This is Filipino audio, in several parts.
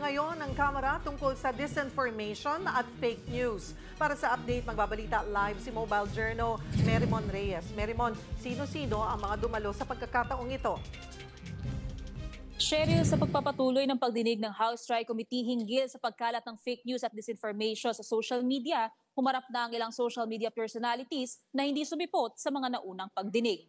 ngayon ng Kamara tungkol sa disinformation at fake news. Para sa update, magbabalita live si Mobile Journal Merimon Reyes. Merimon, sino-sino ang mga dumalo sa pagkakataong ito? Cheryl, sa pagpapatuloy ng pagdinig ng House Tri Committee hinggil sa pagkalat ng fake news at disinformation sa social media, humarap na ang ilang social media personalities na hindi sumipot sa mga naunang pagdinig.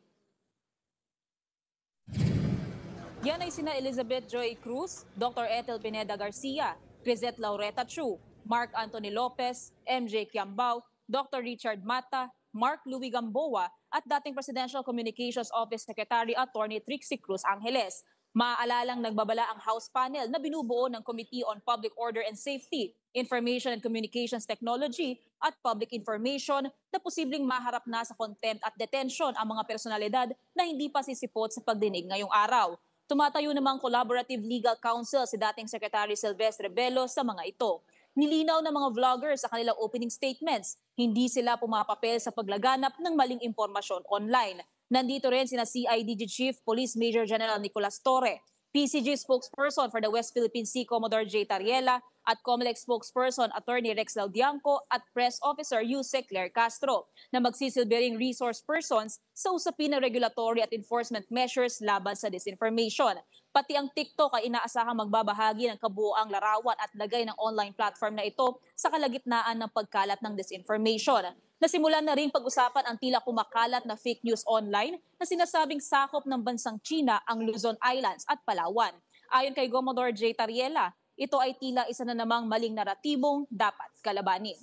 Yan ay sina Elizabeth Joy Cruz, Dr. Ethel Pineda Garcia, Crisette Laureta Chu, Mark Anthony Lopez, MJ Kiambao, Dr. Richard Mata, Mark Louis Gamboa at dating Presidential Communications Office Secretary Attorney Trixie Cruz Angeles. Maaalalang nagbabala ang House panel na binubuo ng Committee on Public Order and Safety, Information and Communications Technology at Public Information na posibleng maharap na sa contempt at detention ang mga personalidad na hindi pa sisipot sa pagdinig ngayong araw. Tumatayo namang Collaborative Legal Counsel si dating Secretary Silvestre Bello sa mga ito. Nilinaw ng mga vloggers sa kanilang opening statements, hindi sila pumapapel sa paglaganap ng maling impormasyon online. Nandito rin sina CIDG Chief Police Major General Nicolas Torre, PCG spokesperson for the West Philippine Sea Commodore J. Tariela at COMELEC spokesperson Attorney Rex Laudianco at Press Officer Yusek Claire Castro na magsisilbing resource persons sa usapin ng regulatory at enforcement measures laban sa disinformation. Pati ang TikTok ay inaasahang magbabahagi ng kabuoang larawan at lagay ng online platform na ito sa kalagitnaan ng pagkalat ng disinformation. Nasimulan na rin pag-usapan ang tila kumakalat na fake news online na sinasabing sakop ng bansang China ang Luzon Islands at Palawan. Ayon kay Commodore J. Tariela, ito ay tila isa na namang maling naratibong dapat kalabanin.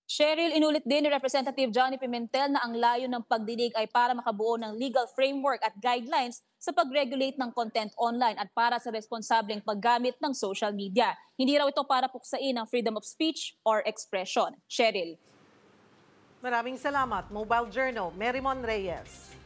Cheryl, inulit din ni Representative Johnny Pimentel na ang layo ng pagdinig ay para makabuo ng legal framework at guidelines sa pag-regulate ng content online at para sa responsableng paggamit ng social media. Hindi raw ito para puksain ang freedom of speech or expression. Cheryl. Maraming salamat, Mobile Journal Merimon Reyes.